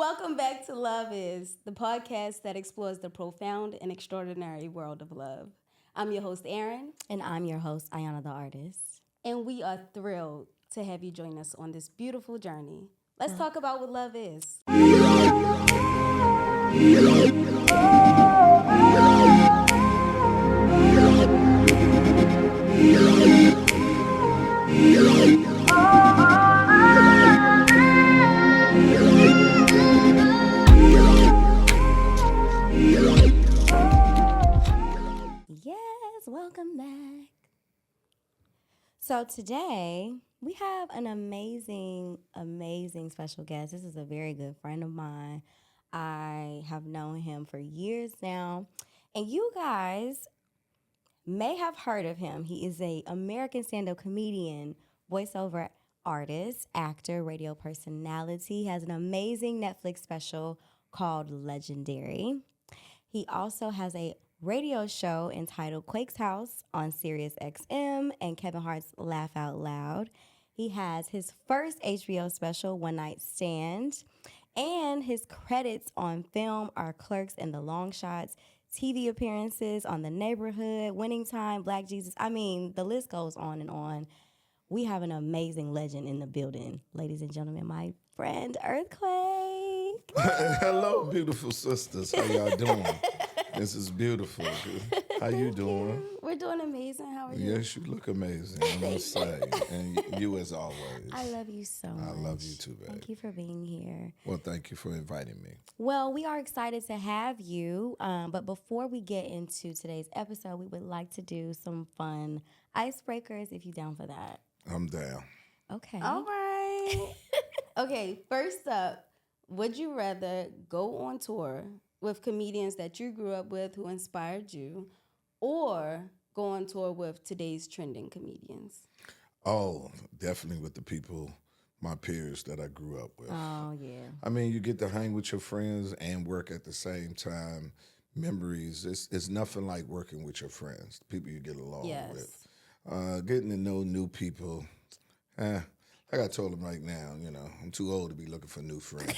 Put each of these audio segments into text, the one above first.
Welcome back to Love Is, the podcast that explores the profound and extraordinary world of love. I'm your host, Erin. And I'm your host, Ayana the Artist. And we are thrilled to have you join us on this beautiful journey. Let's talk about what love is. Yes, welcome back. So today we have an amazing special guest. This is a very good friend of mine. I have known him for years now, and you guys may have heard of him. He is an American stand-up comedian, voiceover artist, actor, radio personality. He has an amazing Netflix special called Legendary. He also has a radio show entitled Quake's House on Sirius XM and Kevin Hart's Laugh Out Loud. He has his first HBO special, One Night Stand, and his credits on film are Clerks and The Long Shots, TV appearances on The Neighborhood, Winning Time, Black Jesus. I mean, the list goes on and on. We have an amazing legend in the building. Ladies and gentlemen, my friend Earthquake. Hello, beautiful sisters. How y'all doing? This is beautiful. How you doing? We're doing amazing. How are you? Yes, you look amazing, I must say. And you as always. I love you so much. I love you too, babe. Thank you for being here. Well, thank you for inviting me. Well, we are excited to have you. But before we get into today's episode, we would like to do some fun icebreakers if you're down for that. I'm down. Okay. All right. Okay, first up, would you rather go on tour with comedians that you grew up with who inspired you, or go on tour with today's trending comedians? Oh, definitely with the people, my peers that I grew up with. Oh, yeah. I mean, you get to hang with your friends and work at the same time. Memories, it's nothing like working with your friends, people you get along with. Getting to know new people. Like I told them right now, I'm too old to be looking for new friends.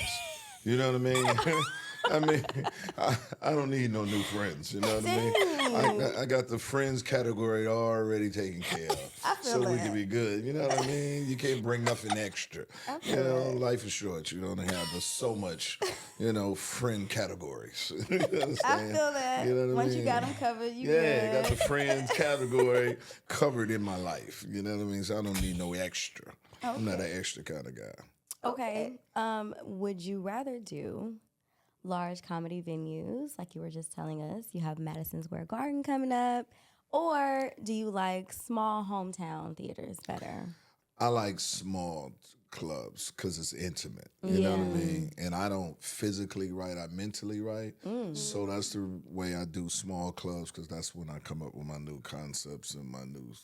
You know what I mean? I don't need no new friends. You know what I mean? I got the friends category already taken care of. We can be good. You know what I mean? You can't bring nothing extra. Life is short. You don't have so much, friend categories. You understand? I feel that. You know what I Once mean? you got them covered, you I good. got the friends category covered in my life. You know what I mean? So I don't need no extra. Okay. I'm not an extra kind of guy. Okay. Would you rather do large comedy venues, like you were just telling us? You have Madison Square Garden coming up. Or do you like small hometown theaters better? I like small clubs because it's intimate. You know what I mean? And I don't physically write, I mentally write. So that's the way I do small clubs, because that's when I come up with my new concepts and my new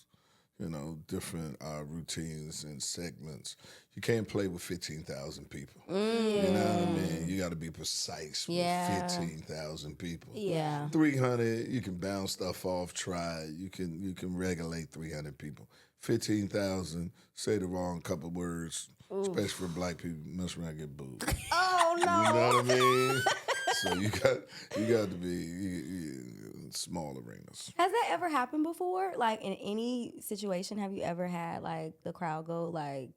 different routines and segments. You can't play with 15,000 people. You know what I mean? You got to be precise with 15,000 people. Yeah. 300, you can bounce stuff off, try it. You can regulate 300 people. 15,000, say the wrong couple words, especially for black people, mess around and get booed. Oh, no. You know what I mean? So you got to be small arenas. Has that ever happened before? Like in any situation, have you ever had like the crowd go like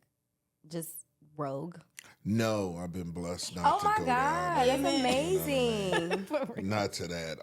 just rogue? No, I've been blessed not Oh to my go God, down. that's amazing. Not to that.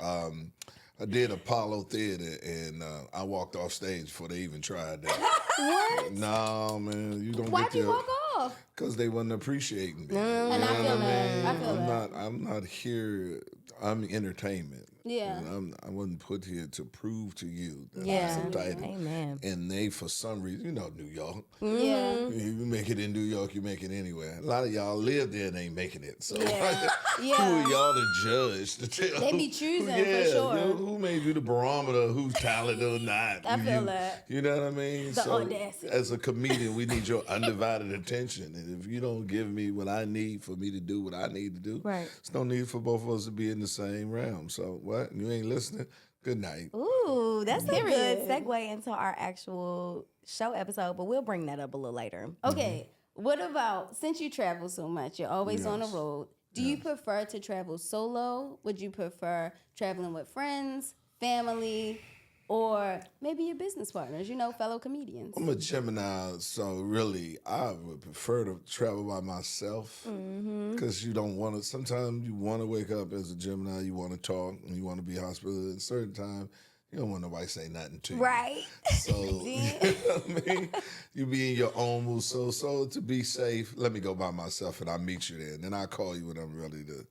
I did Apollo Theater, and I walked off stage before they even tried that. What? No, man, you don't Why'd get you there. walk off? Because they wasn't appreciating me. And I feel that. I feel that. I'm not here. I'm entertainment. Yeah. And I wasn't put here to prove to you that Yeah. I'm entitled. Amen. And they, for some reason, New York. Yeah. You make it in New York, you make it anywhere. A lot of y'all live there and ain't making it. So Yeah. who are y'all to judge? To tell They be choosing, for sure. Who made you the barometer of who's talented or not? I feel that. You know what I mean? The audacity. As a comedian, we need your undivided attention. And if you don't give me what I need for me to do what I need to do, Right. there's no need for both of us to be in the same realm. So what? You ain't listening? Good night. Ooh, that's a good Period. segue into our actual show episode, but we'll bring that up a little later. Okay, what about, since you travel so much, you're always on the Yes. road, Do you prefer to travel solo? Would you prefer traveling with friends, family, or maybe your business partners, fellow comedians? I'm a Gemini, so really I would prefer to travel by myself because you don't want to. Sometimes you want to wake up as a Gemini, you want to talk, and you want to be hospitable. At a certain time, you don't want nobody say nothing to you. Right. So, you know what I mean? You be in your own mood. So to be safe, let me go by myself and I'll meet you there. And then I'll call you when I'm ready to.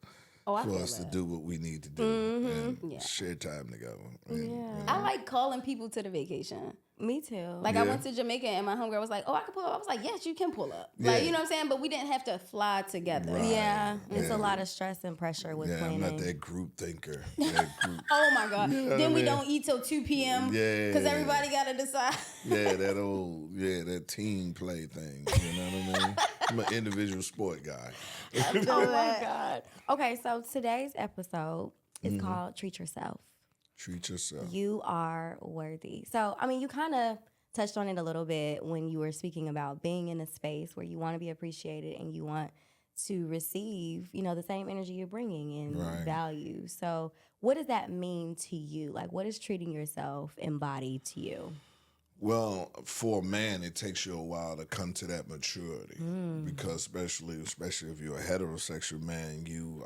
For us to do what we need to do and share time together. And, I like calling people to the vacation. Me too. Like I went to Jamaica and my homegirl was like, "Oh, I can pull up." I was like, "Yes, you can pull up." Like, you know what I'm saying? But we didn't have to fly together. Right. Yeah, it's a lot of stress and pressure with planning. I'm not that group thinker. That group. Oh my God. You know Then we what I mean? don't eat till 2 p.m. Because everybody got to decide. That team play thing. You know what I mean? I'm an individual sport guy. Oh my God. Okay, so today's episode is called Treat Yourself. Treat yourself. You are worthy. So, I mean, you kind of touched on it a little bit when you were speaking about being in a space where you want to be appreciated and you want to receive, the same energy you're bringing and value. So, what does that mean to you? Like, what does treating yourself embody to you? Well, for a man, it takes you a while to come to that maturity because especially if you're a heterosexual man, you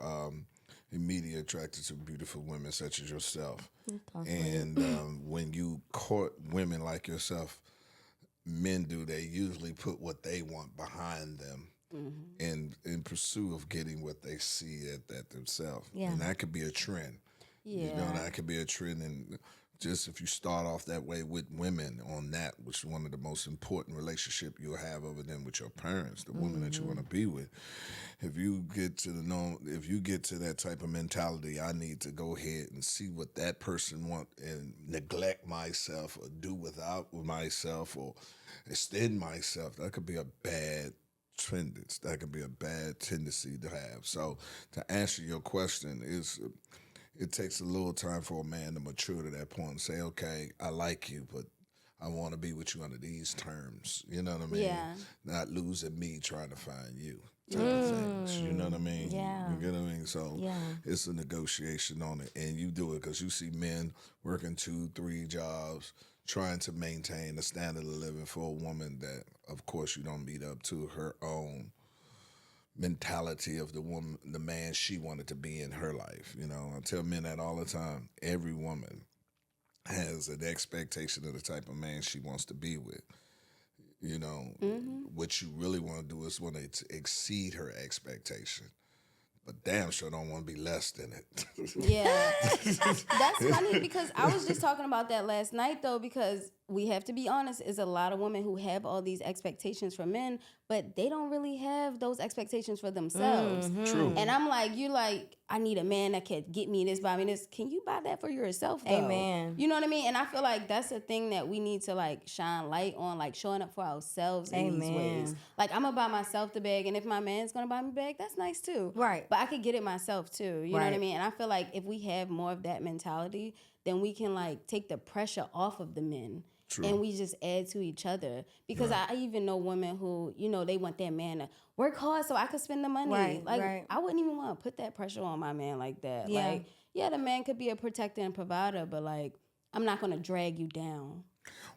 immediately attracted to beautiful women such as yourself. And when you court women like yourself, men they usually put what they want behind them in pursuit of getting what they see at that themselves. Yeah. And that could be a trend. Yeah. That could be a trend. And just if you start off that way with women on that, which is one of the most important relationship you'll have other than with your parents, the woman that you want to be with. If you get to that type of mentality, I need to go ahead and see what that person want and neglect myself or do without myself or extend myself. That could be a bad trend. That could be a bad tendency to have. So to answer your question it takes a little time for a man to mature to that point and say, okay, I like you, but I want to be with you under these terms. You know what I mean? Yeah. Not losing me trying to find you type of things. You know what I mean? Yeah. You get what I mean? So it's a negotiation on it. And you do it because you see men working 2-3 jobs trying to maintain a standard of living for a woman that, of course, you don't meet up to her own mentality of the man she wanted to be in her life. I tell men that all the time. Every woman has an expectation of the type of man she wants to be with. What you really want to do is want to exceed her expectation. But damn sure don't want to be less than it. Yeah. That's funny because I was just talking about that last night, though, because we have to be honest, is a lot of women who have all these expectations for men, but they don't really have those expectations for themselves. True. And I'm like, you're like, I need a man that can get me this, buy me this. Can you buy that for yourself, though? Amen. You know what I mean? And I feel like that's a thing that we need to, shine light on, showing up for ourselves in these ways. I'm going to buy myself the bag, and if my man's going to buy me a bag, that's nice, too. Right. But I could get it myself, too. You know what I mean? And I feel like if we have more of that mentality, then we can, take the pressure off of the men. True. And we just add to each other. Because I even know women who, they want their man to work hard so I could spend the money. Right. I wouldn't even want to put that pressure on my man like that. Yeah. The man could be a protector and provider, but I'm not going to drag you down.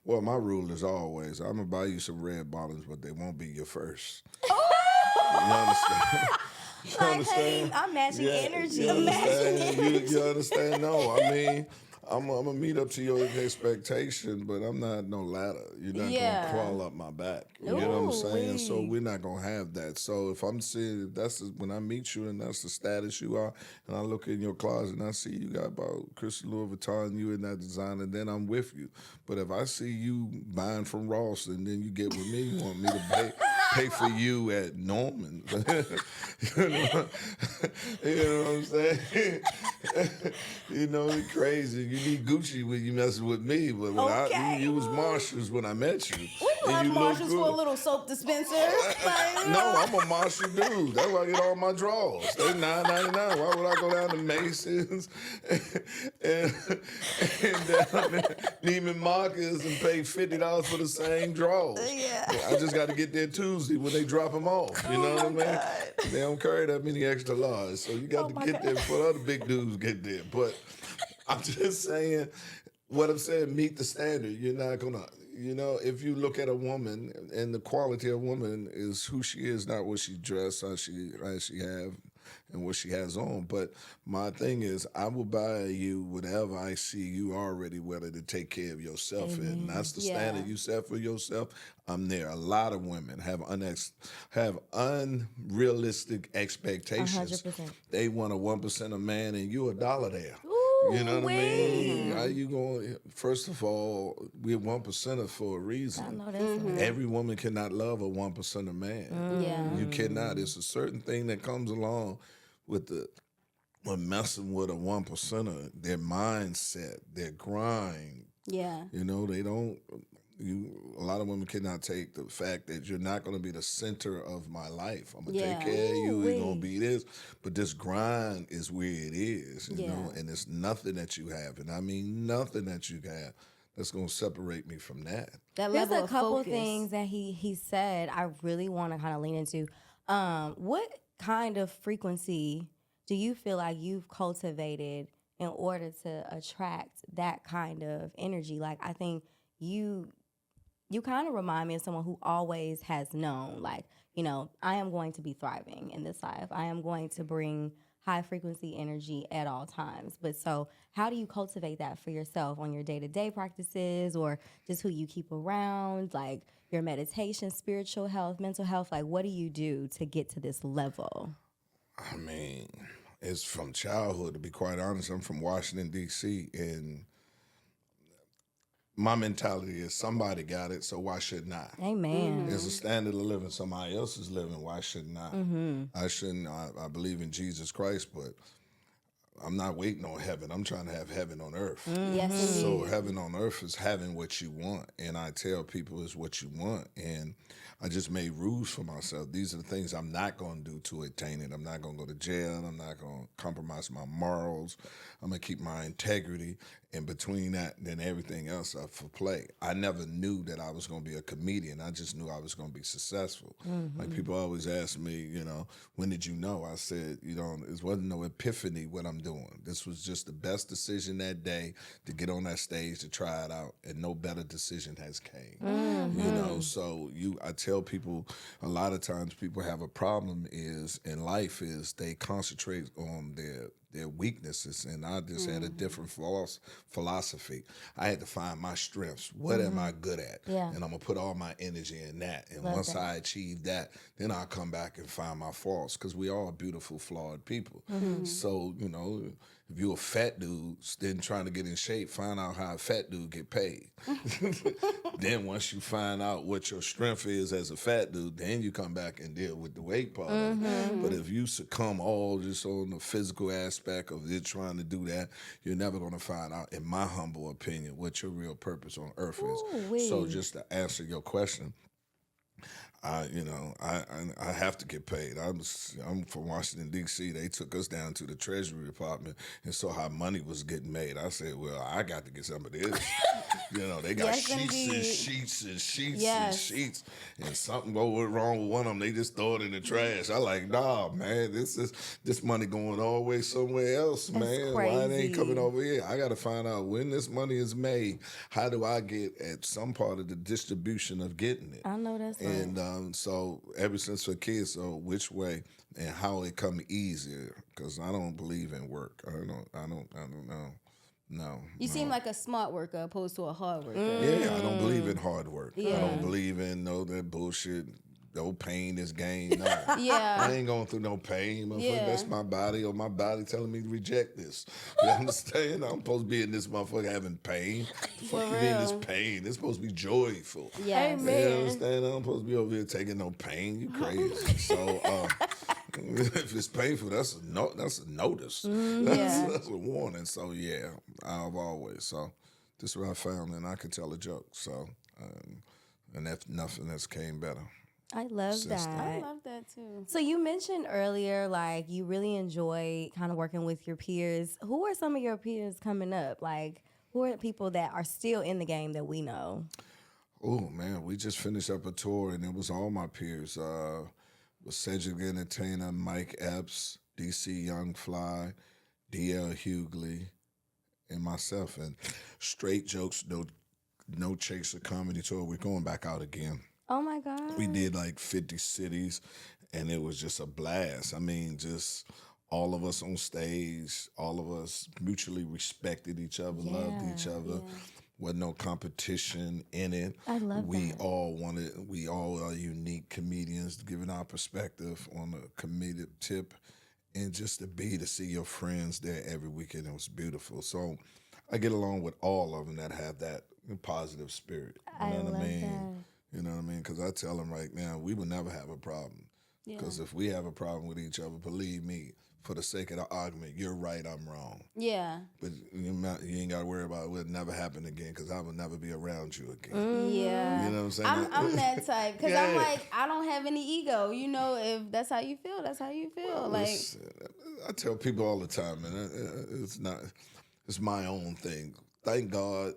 Well, my rule is always, I'm going to buy you some red bottoms, but they won't be your first. You understand? You understand? Hey, I'm matching energy. You understand? You understand? No, I mean, I'm going to meet up to your expectation, but I'm not no ladder. You're not going to crawl up my back. You know what I'm saying? So we're not going to have that. So if I'm seeing, when I meet you and that's the status you are, and I look in your closet and I see you got about Christian Louis Vuitton, you in that design, and then I'm with you. But if I see you buying from Ross and then you get with me, you want me to pay for you at Norman. You know what I'm saying? It's crazy. You need Gucci when you messing with me, but when you was Marshalls when I met you. Five you look Marshalls for a good. little soap dispenser. No, I'm a Marshall dude. That's why I get all my drawers. They $9.99. Why would I go down to Mason's and down to Neiman Marcus and pay $50 for the same drawers? Yeah. I just got to get there Tuesday when they drop them off. You know what I mean? God. They don't carry that many extra large, so you got to get there before the other big dudes get there. But I'm just saying, what I'm saying, meet the standard. You're not gonna. If you look at a woman, and the quality of a woman is who she is, not what she dressed, how she have, and what she has on. But my thing is, I will buy you whatever I see you already ready to take care of yourself in. And that's the standard you set for yourself. I'm there. A lot of women have unrealistic expectations. 100%. They want a 1% of man, and you $1 there. You know what I mean? How you going? First of all, we're 1%er for a reason. I know that's right. Every woman cannot love a 1%er man. Yeah. You cannot. It's a certain thing that comes along with when messing with a 1%er. Their mindset, their grind. Yeah. They don't. A lot of women cannot take the fact that you're not going to be the center of my life. I'm going to take care of you. You're going to be this. But this grind is where it is, you know, and it's nothing that you have. And I mean nothing that you have that's going to separate me from that. That There's level a couple of focus. things that he said I really want to kind of lean into. What kind of frequency do you feel like you've cultivated in order to attract that kind of energy? Like, I think you kind of remind me of someone who always has known, like, I am going to be thriving in this life. I am going to bring high frequency energy at all times. But so how do you cultivate that for yourself on your day-to-day practices, or just who you keep around, like your meditation, spiritual health, mental health? Like, what do you do to get to this level? I mean, it's from childhood, to be quite honest. I'm from Washington, D.C., and my mentality is somebody got it, so why shouldn't I? Amen. It's a standard of living somebody else is living. Why shouldn't I? I shouldn't. I believe in Jesus Christ, but I'm not waiting on heaven. I'm trying to have heaven on earth. Yes, So indeed. heaven on earth is having what you want, and I tell people it's what you want. And I just made rules for myself. These are the things I'm not going to do to attain it. I'm not going to go to jail. I'm not going to compromise my morals. I'm going to keep my integrity. And between that, then everything else up for play. I never knew that I was going to be a comedian. I just knew I was going to be successful. Like, people always ask me, when did you know? I said, it wasn't no epiphany what I'm doing. This was just the best decision that day to get on that stage to try it out, and no better decision has came. So I tell people a lot of times people have a problem in life is they concentrate on their weaknesses, and I just had a different philosophy. I had to find my strengths. What am I good at? Yeah. And I'm going to put all my energy in that. And once I achieve that, then I'll come back and find my faults, because we all beautiful, flawed people. So, if you're a fat dude, then trying to get in shape, find out how a fat dude get paid. Then once you find out what your strength is as a fat dude, then you come back and deal with the weight part of it. But if you succumb all just on the physical aspect of it trying to do that, you're never going to find out, in my humble opinion, what your real purpose on earth is. Ooh-wee. So just to answer your question, I have to get paid. I'm from Washington, D.C. They took us down to the Treasury Department and saw how money was getting made. I said, well, I got to get some of this. They got Yes, sheets indeed. and sheets and sheets Yes. and sheets, and something went wrong with one of them. They just throw it in the trash. I like, nah, man, this money going all the way somewhere else, man. Why it ain't coming over here? I got to find out when this money is made. How do I get at some part of the distribution of getting it? I know that's right. And so ever since for kids, so which way and how it come easier? Because I don't believe in work. I don't know. No. You seem like a smart worker opposed to a hard worker. Yeah, I don't believe in hard work. I Yeah. don't believe in that bullshit. No pain is gain. No. Yeah. I ain't going through no pain. Motherfucker. Yeah. That's my body, or my body telling me to reject this. You understand? I'm supposed to be in this motherfucker having pain. For Fuck you mean this real. pain? It's supposed to be joyful. Yes. You understand? I'm supposed to be over here taking no pain. You crazy. So if it's painful, that's a notice. Yeah. That's a warning. So yeah, I've always. So this is what I found, and I can tell a joke. So and if nothing else came better. I love Sister. I that. love that too. So you mentioned earlier, like, you really enjoy kind of working with your peers. Who are some of your peers coming up? Like, who are the people that are still in the game that we know? Oh man, we just finished up a tour, and it was all my peers. Was Cedric Entertainer, Mike Epps, DC Young Fly, DL Hughley, and myself. And Straight Jokes, no Chaser Comedy Tour. We're going back out again. Oh my God. We did like 50 cities, and it was just a blast. I mean, just all of us on stage, all of us mutually respected each other, loved each other. Wasn't no competition in it. I love we that. We all are unique comedians, giving our perspective on a comedic tip, and just to see your friends there every weekend, it was beautiful. So I get along with all of them that have that positive spirit. You know what I mean? That. You know what I mean? Because I tell them right now, we will never have a problem. Because if we have a problem with each other, believe me, for the sake of the argument, you're right, I'm wrong. Yeah. But you ain't got to worry about it. It'll never happen again because I will never be around you again. Yeah. You know what I'm saying? I'm that type because I'm like, I don't have any ego. You know, if that's how you feel, that's how you feel. Like, I tell people all the time, man, it's my own thing. Thank God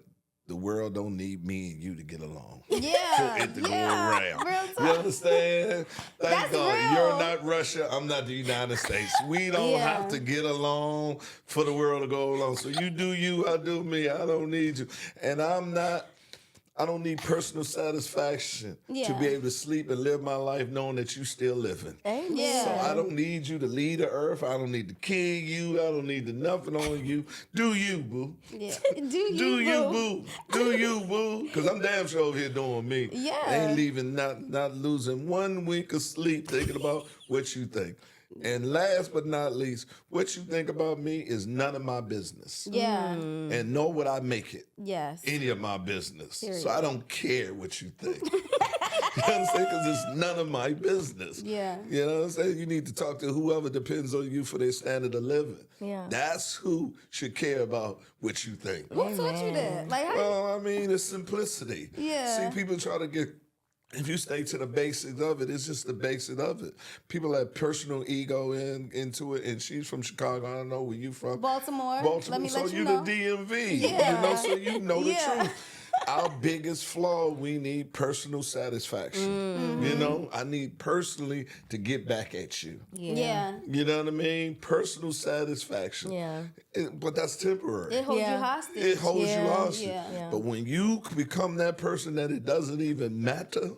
the world don't need me and you to get along. yeah. For it to go around. Real talk. You understand? Thank That's God. real. You're not Russia. I'm not the United States. We don't have to get along for the world to go along. So you do you, I do me. I don't need you. And I don't need personal satisfaction to be able to sleep and live my life knowing that you still living. Amen. Yeah. So I don't need you to lead the earth. I don't need to kill you. I don't need to nothing on you. Do you, boo? Yeah. Do you, boo? Do you, boo? Because I'm damn sure over here doing me. Yeah. Ain't leaving, not losing 1 week of sleep thinking about what you think. And last but not least, what you think about me is none of my business. Yeah. And nor would I make it Yes. any of my business. Period. So I don't care what you think. You know what I'm saying? Because it's none of my business. Yeah. You know what I'm saying? You need to talk to whoever depends on you for their standard of living. Yeah. That's who should care about what you think. Who taught you that? Like, how Well, I mean, it's simplicity. Yeah. See, people try to get, if you stay to the basics of it, it's just the basics of it. People have personal ego into it, and she's from Chicago. I don't know where you from. Baltimore. Let me so let you you know. the DMV. Yeah. You know, so you know the Yeah. truth. Our biggest flaw, we need personal satisfaction. You know, I need personally to get back at you. Yeah. You know what I mean? Personal satisfaction. Yeah. But that's temporary. It holds Yeah. you hostage. It holds you hostage. Yeah. But when you become that person that it doesn't even matter,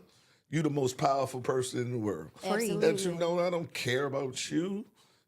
you're the most powerful person in the world. Absolutely. That you know, I don't care about you.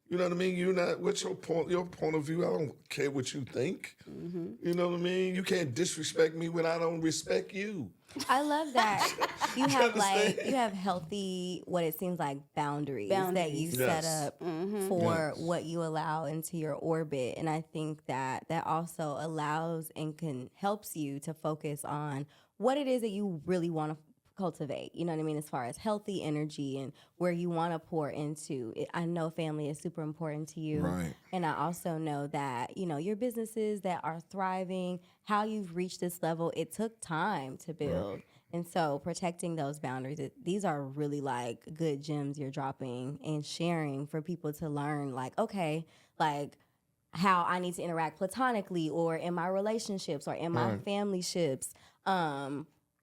You know what I mean? You're not, what's your point of view? I don't care what you think. You know what I mean? You can't disrespect me when I don't respect you. I love that you have understand? healthy, what it seems like boundaries that you Boundaries. set Yes. up for Yes. what you allow into your orbit, and I think that also allows and helps you to focus on what it is that you really want to cultivate. You know what I mean? As far as healthy energy and where you want to pour into. I know family is super important to you. Right. And I also know that, your businesses that are thriving, how you've reached this level, it took time to build. Right. And so protecting those boundaries, these are really like good gems you're dropping and sharing for people to learn, like, okay, like how I need to interact platonically or in my relationships or in my family ships.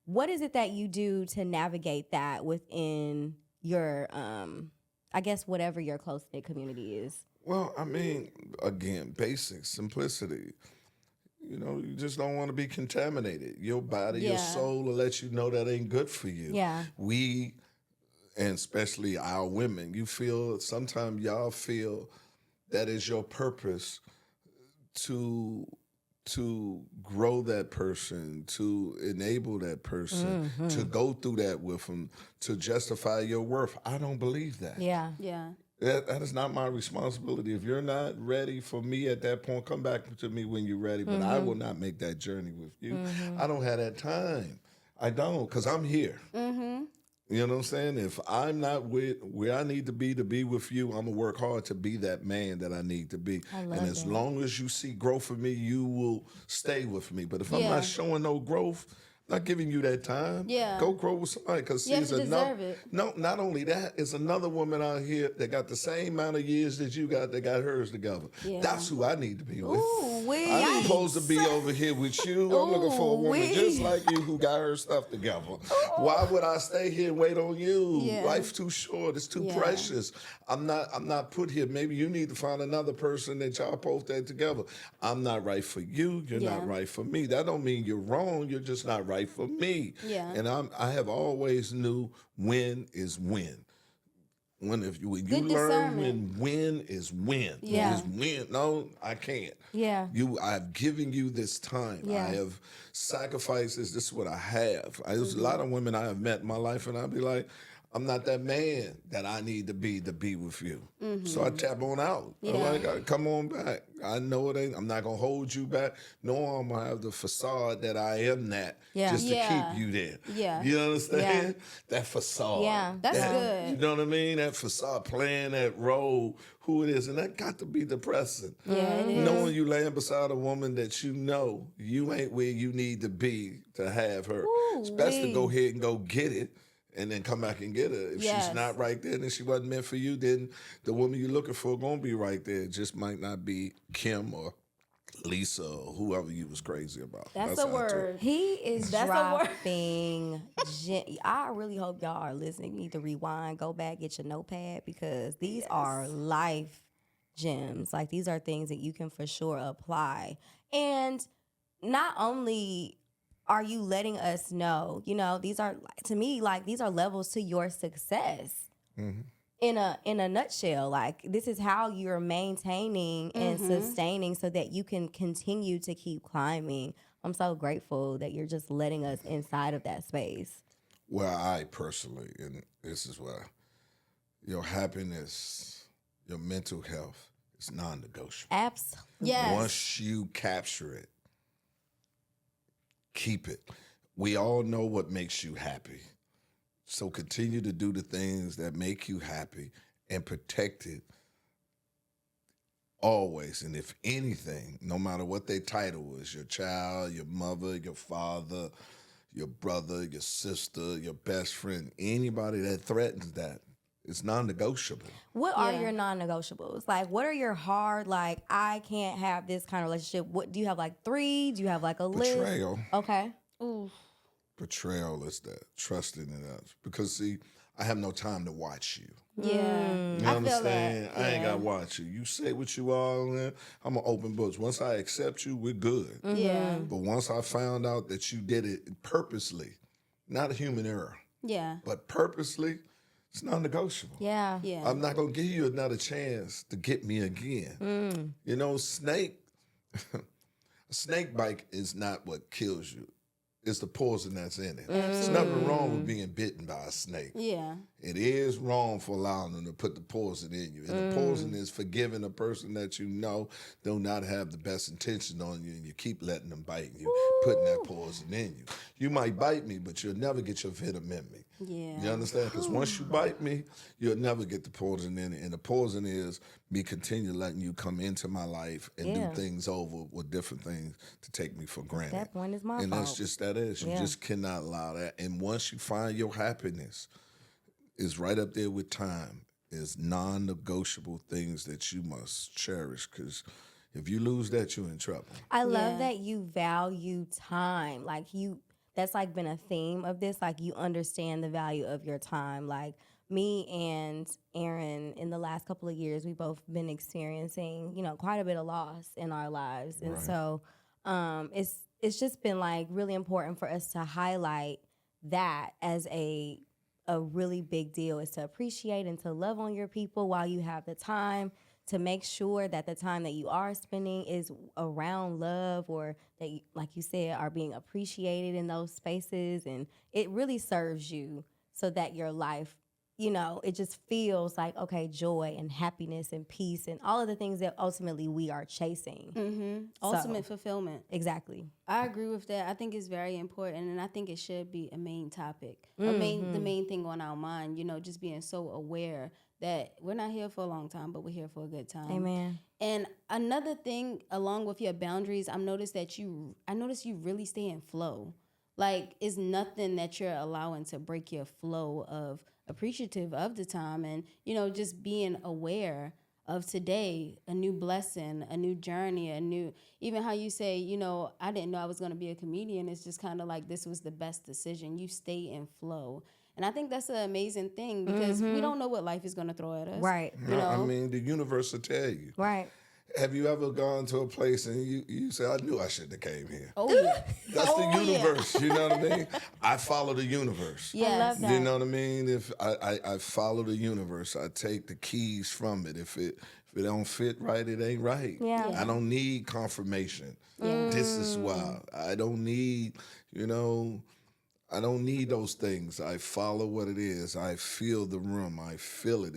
What is it that you do to navigate that within your, I guess, whatever your close-knit community is? Well, I mean, again, basic simplicity. You just don't want to be contaminated. Your body, your soul will let you know that ain't good for you. Yeah. We, and especially our women, sometimes y'all feel that is your purpose to grow that person, to enable that person, to go through that with them, to justify your worth. I don't believe that. Yeah. Yeah. That is not my responsibility. If you're not ready for me at that point, come back to me when you're ready. But I will not make that journey with you. I don't have that time. I don't, because I'm here. You know what I'm saying? If I'm not where I need to be with you, I'm going to work hard to be that man that I need to be. And as long as you see growth in me, you will stay with me. But if I'm not showing no growth, Not giving you that time. Yeah. Go grow with somebody. Because You have to deserve it. No, not only that, it's another woman out here that got the same amount of years that you got that got hers together. Yeah. That's who I need to be with. Ooh, I ain't supposed to be over here with you. I'm looking for a woman Ooh-wee. just like you who got her stuff together. Why would I stay here and wait on you? Yeah. Life's too short. It's too precious. I'm not put here. Maybe you need to find another person that y'all both there together. I'm not right for you. You're not right for me. That don't mean you're wrong. You're just not right for me. Yeah. And I have always knew when is when. When you learn when win is win. Yeah. Is win. No, I can't. Yeah. I've given you this time. Yeah. I have sacrificed this. This is what I have. There's a lot of women I have met in my life, and I'd be like, I'm not that man that I need to be with you. So I tap on out. I'm like, come on back. I know it ain't. I'm not gonna hold you back. No, I'm gonna have the facade that I am that just to keep you there. Yeah. You understand? That facade. Yeah. That's good. You know what I mean? That facade, playing that role, who it is, and that got to be depressing. Yeah, it is. Knowing you laying beside a woman that you know you ain't where you need to be to have her. It's best to go ahead and go get it. And then come back and get her. If she's not right there, then she wasn't meant for you, then the woman you're looking for gonna be right there. It just might not be Kim or Lisa or whoever you was crazy about. That's a word. He is That's a word. dropping. I really hope y'all are listening. You need to rewind, go back, get your notepad, because these are life gems. Like, these are things that you can for sure apply. And not only are you letting us know, these are, to me, like, these are levels to your success. In a nutshell, like, this is how you're maintaining and sustaining so that you can continue to keep climbing. I'm so grateful that you're just letting us inside of that space. Well, I personally, and this is why, your happiness, your mental health is non-negotiable. Absolutely. Yes. Once you capture it, keep it. We all know what makes you happy. So continue to do the things that make you happy and protect it always. And if anything, no matter what their title was, your child, your mother, your father, your brother, your sister, your best friend, anybody that threatens that, it's non-negotiable. What are your non-negotiables? Like, what are your hard, like, I can't have this kind of relationship? What do you have, like 3? Do you have like a list? Betrayal. Okay. Ooh. Betrayal is that, trusting in us. Because, see, I have no time to watch you. Yeah. You I understand? feel that. I ain't got to watch you. You say what you are, man. I'm an open book. Once I accept you, we're good. Yeah. But once I found out that you did it purposely, not a human error, Yeah. but purposely, it's non-negotiable. Yeah. Yeah. I'm not going to give you another chance to get me again. You know, a snake bite is not what kills you. It's the poison that's in it. There's nothing wrong with being bitten by a snake. Yeah. It is wrong for allowing them to put the poison in you. And the poison is forgiving a person that you know do not have the best intention on you, and you keep letting them bite you, putting that poison in you. You might bite me, but you'll never get your venom in me. Yeah. You understand? Because once you bite me, you'll never get the poison in it. And the poison is me continue letting you come into my life and do things over with different things to take me for granted. That point is my And fault. that's just that is. You just cannot allow that. And once you find your happiness, is right up there with time, is non-negotiable things that you must cherish. Because if you lose that, you're in trouble. I love that you value time. Like, that's like been a theme of this. Like, you understand the value of your time. Like, me and Aaron, in the last couple of years, we've both been experiencing, quite a bit of loss in our lives. And so it's just been like really important for us to highlight that as a really big deal, is to appreciate and to love on your people while you have the time, to make sure that the time that you are spending is around love, or that, like you said, are being appreciated in those spaces. And it really serves you so that your life, it just feels like, okay, joy and happiness and peace and all of the things that ultimately we are chasing. Ultimate fulfillment. Exactly. I agree with that. I think it's very important, and I think it should be a main topic, the main thing on our mind. Just being so aware that we're not here for a long time, but we're here for a good time. Amen. And another thing, along with your boundaries, I noticed you really stay in flow. like it's nothing that you're allowing to break your flow of appreciative of the time, and just being aware of today, a new blessing, a new journey, a new, even how you say, I didn't know I was going to be a comedian. It's just kind of like this was the best decision. You stay in flow. And I think that's an amazing thing because we don't know what life is going to throw at us. Right. I mean, the universe will tell you. Right. Have you ever gone to a place and you say, I knew I shouldn't have came here? Oh, yeah. That's the universe, you know what I mean? I follow the universe. Yes. I love that. You know what I mean? If I follow the universe, I take the keys from it. If it don't fit right, it ain't right. Yeah. I don't need confirmation. This is why. I don't need, I don't need those things. I follow what it is. I feel the room. I feel it.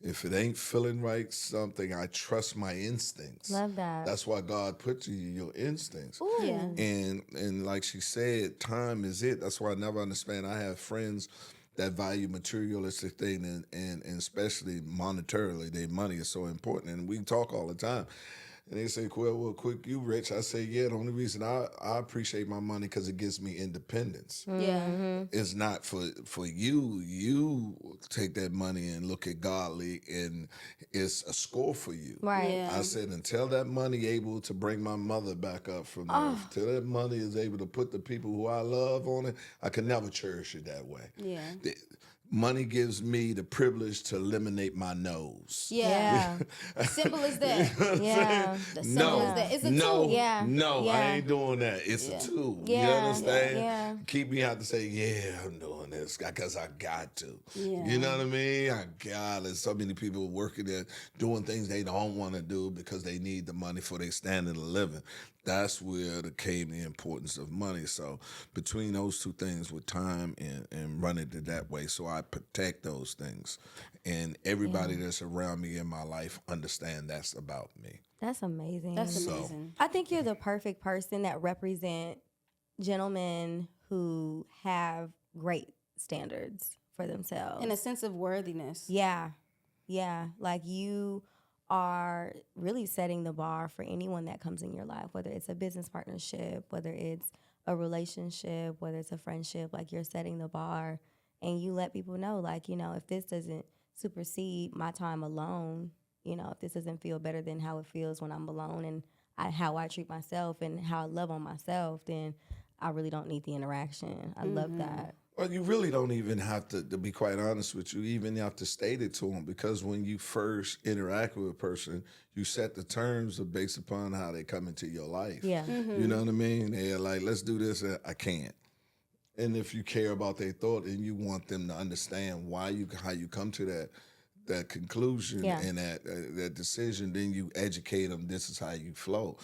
If it ain't feeling right, something, I trust my instincts. Love that. That's why God put you your instincts. Ooh. Yeah. And like she said, time is it. That's why I never understand. I have friends that value materialistic thing and especially monetarily. Their money is so important. And we talk all the time. And they say, well, quick, you rich. I say, yeah, the only reason I appreciate my money because it gives me independence. Yeah. It's not for you. You take that money and look at godly, and it's a score for you. Right. Yeah. I said, until that money able to bring my mother back up from earth, till that money is able to put the people who I love on it, I can never cherish it that way. Yeah. Money gives me the privilege to eliminate my nose. Yeah. Simple as that. Yeah. The simple as that. It's a no, tool. Yeah. No, Yeah. I ain't doing that. It's a tool. Yeah. You understand? Yeah. Keep me out to say, yeah, I'm doing this because I got to. Yeah. You know what I mean? I got it. So many people working there doing things they don't want to do because they need the money for their standard of living. That's where came the importance of money. So between those two things with time and running it that way, so I protect those things. And everybody that's around me in my life understand that's about me. That's amazing. That's amazing. I think you're the perfect person that represent gentlemen who have great standards for themselves. And a sense of worthiness. Yeah. Yeah. Like you are really setting the bar for anyone that comes in your life, whether it's a business partnership, whether it's a relationship, whether it's a friendship, like you're setting the bar and you let people know, like, if this doesn't supersede my time alone, if this doesn't feel better than how it feels when I'm alone and how I treat myself and how I love on myself, then I really don't need the interaction. I love that. Well, you really don't even have to be quite honest with you, even have to state it to them, because when you first interact with a person, you set the terms based upon how they come into your life. Yeah. You know what I mean? They're like, let's do this. I can't. And if you care about their thought and you want them to understand how you come to that conclusion and that decision, then you educate them. This is how you flow.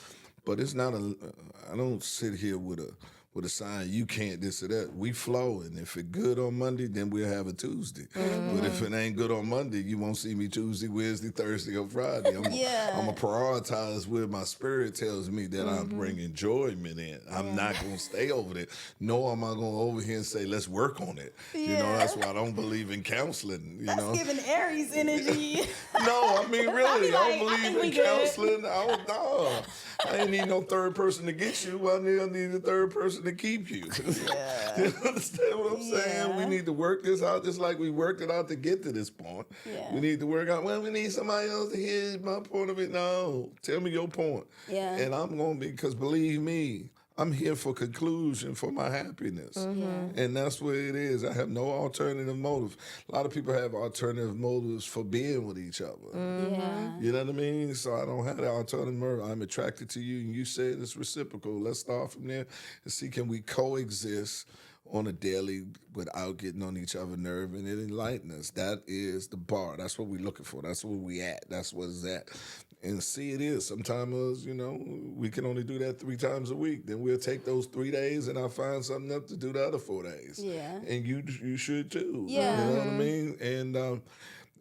But it's not I don't sit here with a sign, you can't this or that. We flow, and if it good on Monday, then we'll have a Tuesday. But if it ain't good on Monday, you won't see me Tuesday, Wednesday, Thursday, or Friday. I'm going to prioritize where my spirit tells me that I'm bringing enjoyment in. I'm not going to stay over there. Nor am I going over here and say, let's work on it. That's why I don't believe in counseling. That's giving Aries energy. No, I mean, really, I don't believe in good. counseling. I ain't need no third person to get you. I need a third person to keep you. You understand what I'm saying? We need to work this out just like we worked it out to get to this point. Yeah. We need to work out, we need somebody else to hear my point of it. No, tell me your point. Yeah. And I'm going to be, because believe me, I'm here for conclusion, for my happiness. And that's what it is. I have no alternative motive. A lot of people have alternative motives for being with each other. Yeah. You know what I mean? So I don't have that alternative motive. I'm attracted to you, and you said it's reciprocal. Let's start from there and see, can we coexist on a daily without getting on each other's nerve, and it enlighten us. That is the bar. That's what we're looking for. That's where we at. That's what it's at. And see, it is. Sometimes, we can only do that 3 times a week. Then we'll take those 3 days and I'll find something else to do the other 4 days. Yeah. And you should too. Yeah. You know what I mean? And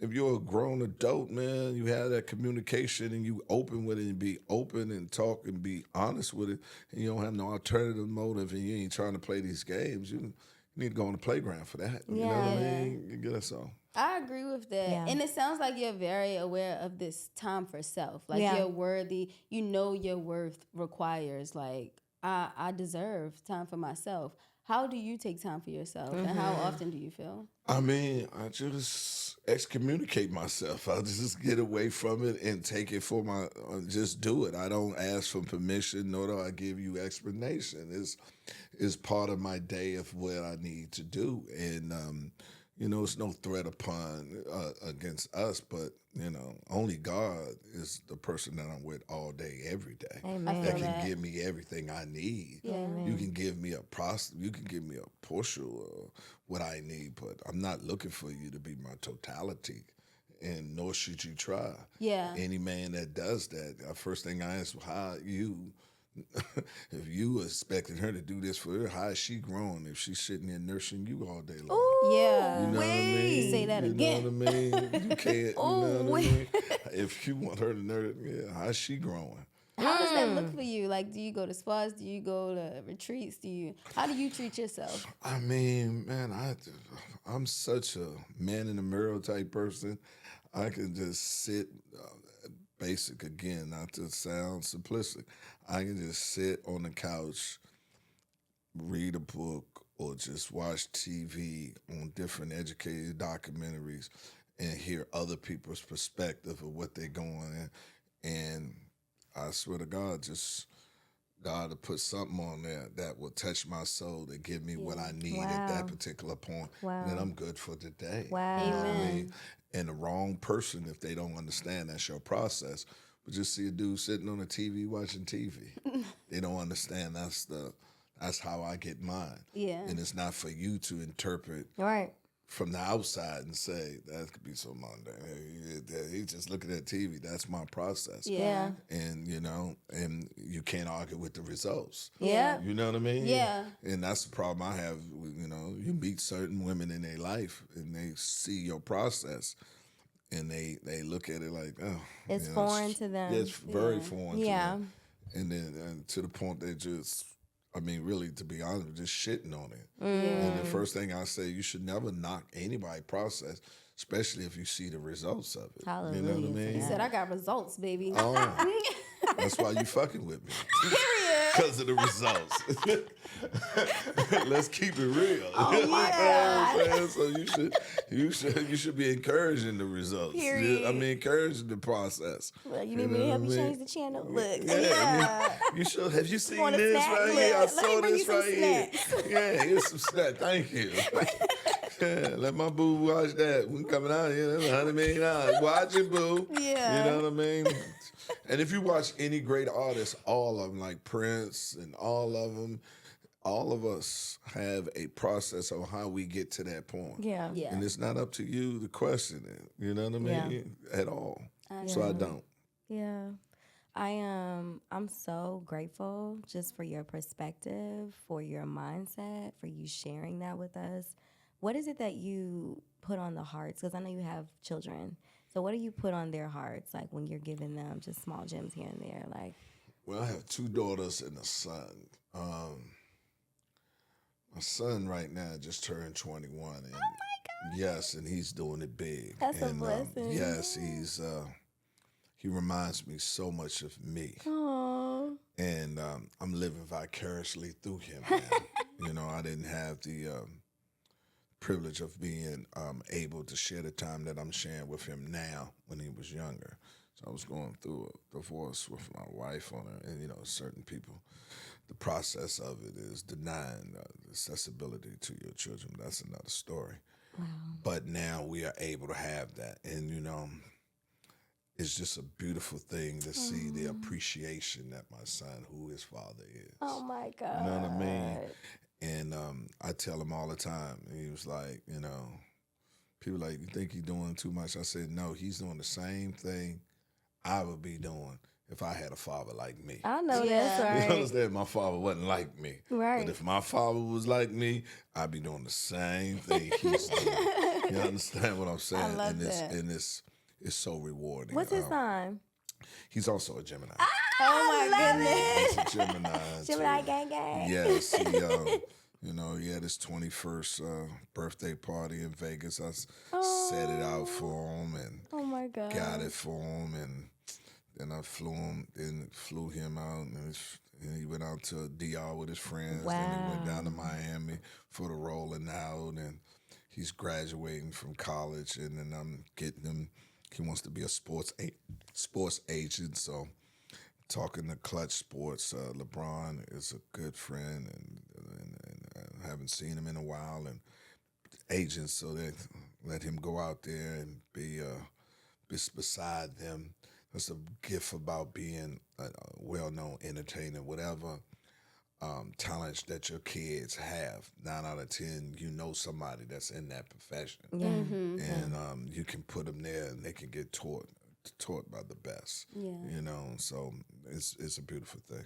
if you're a grown adult, man, you have that communication and you open with it and be open and talk and be honest with it, and you don't have no alternative motive and you ain't trying to play these games, you need to go on the playground for that. You know what I mean? You get us all. I agree with that. Yeah. And it sounds like you're very aware of this time for self. Like you're worthy. You know your worth requires like I deserve time for myself. How do you take time for yourself, and how often do you feel? I mean, I just excommunicate myself. I just get away from it and take it for just do it. I don't ask for permission, nor do I give you explanation. It's part of my day of what I need to do. And, it's no threat upon against us, but, only God is the person that I'm with all day, every day. Amen. That feel can that. give me everything I need. Yeah. You can give me you can give me a portion of what I need, but I'm not looking for you to be my totality, and nor should you try. Yeah. Any man that does that, first thing I ask, how you, if you expected her to do this for her, how is she growing if she's sitting there nursing you all day long? Yeah. You know what I mean? Say that you again. know what I mean? You can't, you know what I mean? If you want her to nurse, how's she growing? How does that look for you? Like, do you go to spas? Do you go to retreats? How do you treat yourself? I mean, man, I'm such a man in the mirror type person. I can just sit, basic again, not to sound simplistic. I can just sit on the couch, read a book, or just watch TV on different educated documentaries and hear other people's perspective of what they're going in. And I swear to God, just God to put something on there that will touch my soul to give me what I need at that particular point. Wow. And then I'm good for the day. Wow. You know what I Amen. mean? And the wrong person, if they don't understand that's your process, but just see a dude sitting on the TV watching TV. They don't understand that's how I get mine. Yeah. And it's not for you to interpret Right. from the outside and say, that could be so mundane. He's just looking at TV. That's my process. Yeah. And, and you can't argue with the results. Yeah. You know what I mean? Yeah. And that's the problem I have. You meet certain women in their life and they see your process and they look at it like, oh. It's foreign to them. Yeah, it's very foreign to Yeah. them. And then to the point they just, really, to be honest, just shitting on it. And the first thing I say, you should never knock anybody's process, especially if you see the results of it. Hallelujah. You know what I mean? He said, I got results, baby. Oh, that's why you fucking with me. Because of the results. Let's keep it real. Oh my God. So you should be encouraging the results. Period. Encouraging the process. Look, you need me to help you change the channel? Look. You should. Have you seen Want a this snack? right Look, here? I let me saw bring you this some right here. snacks. Yeah, here's some snack. Thank you. Yeah, let my boo watch that. We coming out here, that's $100 million. Watch it, boo. Yeah. You know what I mean? And if you watch any great artist, all of them, like Prince and all of them, all of us have a process of how we get to that point. Yeah. Yeah. And it's not up to you to question it. You know what I mean? At all. So I don't. Yeah. I'm so grateful just for your perspective, for your mindset, for you sharing that with us. What is it that you put on the hearts? Because I know you have children. So what do you put on their hearts, like when you're giving them just small gems here and there? Like, Well, I have 2 daughters and a son. My son right now just turned 21. And yes, and he's doing it big. That's a and, blessing. Yes, he reminds me so much of me. oh, And I'm living vicariously through him now. I didn't have the privilege of being able to share the time that I'm sharing with him now when he was younger. So I was going through a divorce with my wife on it, and certain people, the process of it is denying accessibility to your children. That's another story. wow. But now we are able to have that, and it's just a beautiful thing to see the appreciation that my son, who his father is. Oh, my God. You know what I mean? And I tell him all the time, and he was like, people like, you think he's doing too much? I said, no, he's doing the same thing I would be doing if I had a father like me. I know Yeah. that's You right. understand? My father wasn't like me. Right. But if my father was like me, I'd be doing the same thing he's doing. You understand what I'm saying? I love and that. it's so rewarding. What's his sign? He's also a Gemini. Oh my goodness. He's a Gemini. Gemini too. gang gang. Yes, he had his 21st birthday party in Vegas. I set it out for him and Oh, my God. got it for him, and then I flew him out, and And he went out to DR with his friends. Wow. Then he went down to Miami for the Rolling Out, and he's graduating from college. And then I'm getting him. He wants to be a sports agent. So talking to Clutch Sports, LeBron is a good friend, and I haven't seen him in a while. And agents, so they let him go out there and be beside them. That's a gift about being a well-known entertainer, whatever talents that your kids have. 9 out of 10, you know somebody that's in that profession, and you can put them there, and they can get taught by the best. Yeah. You know, so it's a beautiful thing.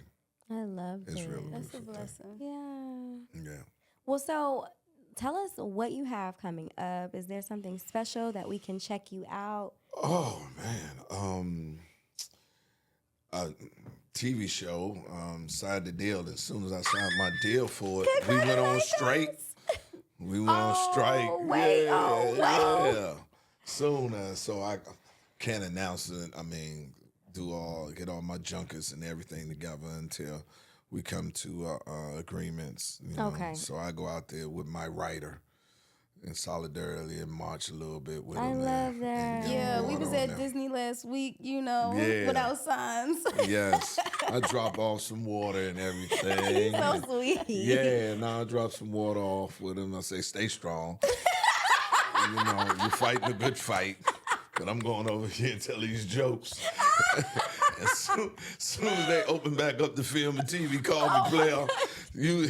I love It's it. really That's a beautiful blessing. Yeah. thing. Yeah. Well, so tell us what you have coming up. Is there something special that we can check you out? Oh man, a TV show signed the deal. As soon as I signed my deal for it, we went on straight. We went on strike. wait, Yeah. Soon as, so I can't announce it. I mean, get all my junkets and everything together until we come to agreements. You know? Okay. So I go out there with my writer in solidarity and march a little bit with I him. love that. and get Yeah, him we going was on at there. Disney last week, you know, Yeah. without signs. Yes, I drop off some water and everything. So sweet. Yeah, now I drop some water off with him. I say, stay strong. You know, you're fighting a good fight. But I'm going over here and tell these jokes. As soon as they open back up the film and TV, call me player. You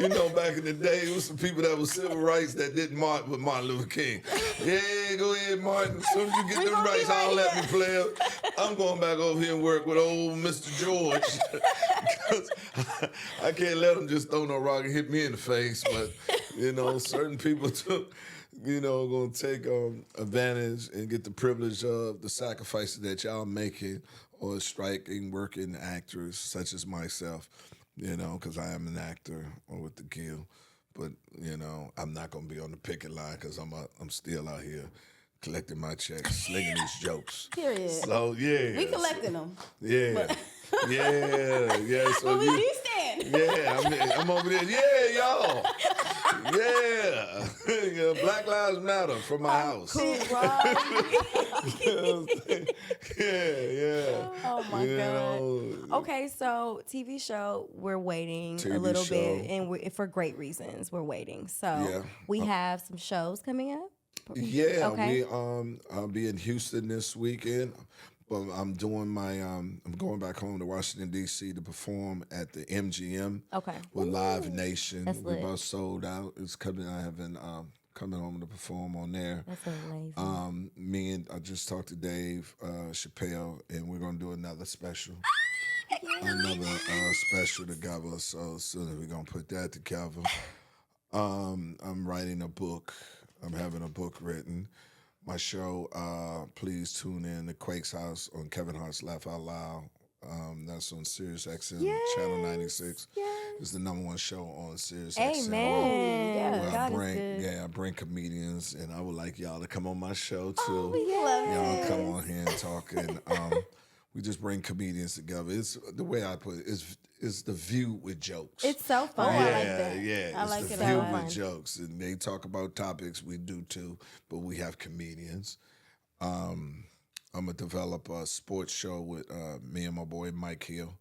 know, back in the day, it was some people that was civil rights that didn't march with Martin Luther King. Yeah, go ahead, Martin. As soon as you get them rights, I'll let me player. I'm going back over here and work with old Mr. George. Because I can't let them just throw no rock and hit me in the face. But, you know, certain people took... going to take advantage and get the privilege of the sacrifices that y'all making or striking, working actors such as myself, because I am an actor or with the Guild. But, I'm not going to be on the picket line because I'm still out here collecting my checks, slinging these jokes. Period. So, yeah. We collecting them. Yeah. Yeah. So But we do stand. Yeah, I'm over there. Yeah, y'all. Yeah. Yeah, Black Lives Matter from my house. Cool, Rob. Yeah. Oh my You God. know, Okay, so TV show, we're waiting a TV little show. bit, and for great reasons, we're waiting. So Yeah. we have some shows coming up. Yeah, Okay. I'll be in Houston this weekend. But I'm doing I'm going back home to Washington, D.C. to perform at the MGM Okay. with Live Nation. That's We lit. both sold out. It's coming. I have been coming home to perform on there. That's amazing. I just talked to Dave Chappelle, and we're gonna do another special. Another special together. So as soon as we're gonna put that together, I'm writing a book. I'm having a book written. My show, please tune in to Quake's House on Kevin Hart's Laugh Out Loud. That's on Sirius XM, Channel 96. It's the #1 show on Sirius XM. Amen. Yeah. God is good. I bring comedians, and I would like y'all to come on my show too. Oh, we love Y'all it. come on here and talk, and we just bring comedians together. It's the way I put it is the View with jokes. It's so fun. I like Yeah, that. yeah. I It's like the it View a lot. with jokes, and they talk about topics we do too, but we have comedians. I'm gonna develop a sports show with me and my boy Mike Hill.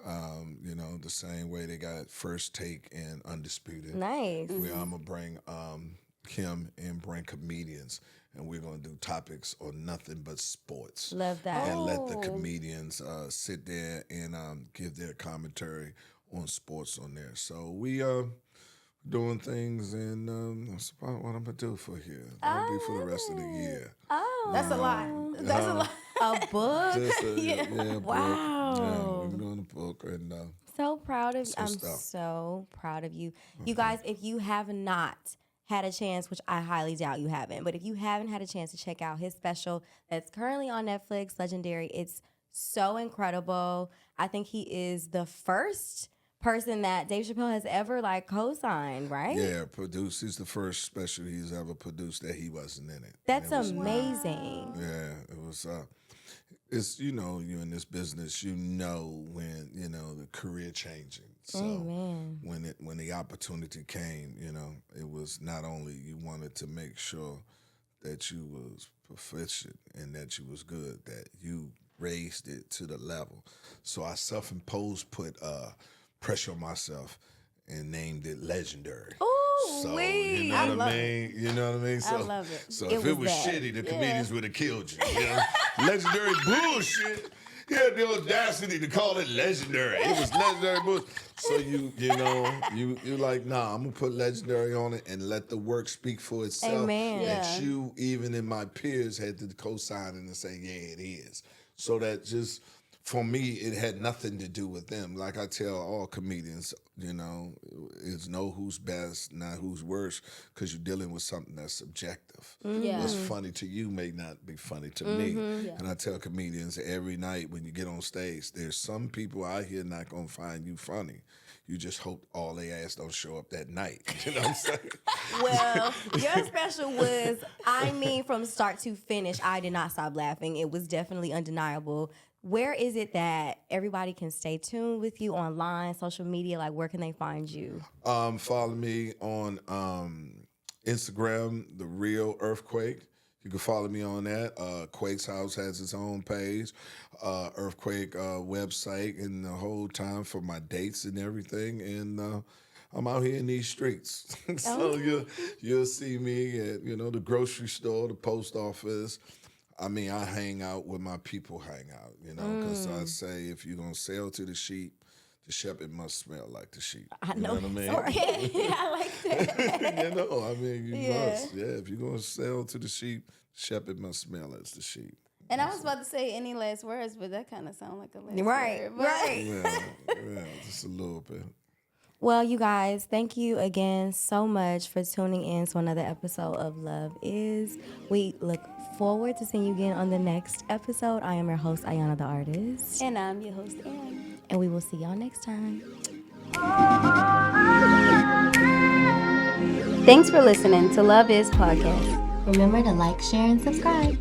The same way they got First Take and Undisputed. Nice. Where I'm gonna bring him and bring comedians, and we're gonna do topics on nothing but sports. Love that. And let the Oh. comedians sit there and give their commentary on sports on there. So we doing things, and that's about what I'm gonna do for here. That'll be for the rest of the year. Oh. That's a lot. That's a lot. A book? Just a, book. Wow. Yeah, we're doing a book, and So proud of you. Some I'm stuff. so proud of you. You guys, if you have not had a chance, which I highly doubt you haven't, but if you haven't had a chance to check out his special that's currently on Netflix, Legendary, it's so incredible. I think he is the first person that Dave Chappelle has ever co-signed, right? yeah, produced. He's the first special he's ever produced that he wasn't in it. That's It was- amazing. Yeah, it was. it's, you know, you in this business, you know when, you know, the career changing. So Amen. when the opportunity came, you know, it was not only you wanted to make sure that you was proficient and that you was good, that you raised it to the level. So I self-imposed, put pressure on myself and named it legendary. Ooh, So wee. you know I what love I mean? You know what I mean? So, I love it. So It if it was was that. shitty, the comedians would have killed you. You know? Legendary bullshit. He had the audacity to call it legendary. It was legendary bullshit. So you like, nah, I'm gonna put legendary on it and let the work speak for itself. Amen. And Yeah. you, even in my peers, had to co-sign and say, yeah, it is. So that just, for me, it had nothing to do with them. Like I tell all comedians, you know, it's know who's best, not who's worse, because you're dealing with something that's subjective. Yeah. What's funny to you may not be funny to me. Yeah. And I tell comedians every night when you get on stage, there's some people out here not going to find you funny. You just hope all they ass don't show up that night. You know what I'm saying? Well, your special was, I mean, from start to finish, I did not stop laughing. It was definitely undeniable. Where is it that everybody can stay tuned with you online, social media? Like, where can they find you? Follow me on Instagram, The Real Earthquake. You can follow me on that. Quake's House has its own page, Earthquake website, and the whole time for my dates and everything. And I'm out here in these streets, so you'll see me at, you know, the grocery store, the post office. I mean, I hang out where my people hang out, you know, because I say if you're gonna sell to the sheep, the shepherd must smell like the sheep. I You know. what I mean? Okay. I like that. You know, I mean, you Yeah. must. Yeah, if you're going to sell to the sheep, the shepherd must smell as the sheep. And I was about to say any last words, but that kind of sounds like a last Right, word. But- right. Yeah, just a little bit. Well, you guys, thank you again so much for tuning in to another episode of Love Is. We look forward to seeing you again on the next episode. I am your host, Ayana the Artist. And I'm your host, Ann. And we will see y'all next time. Thanks for listening to Love Is Podcast. Remember to like, share, and subscribe.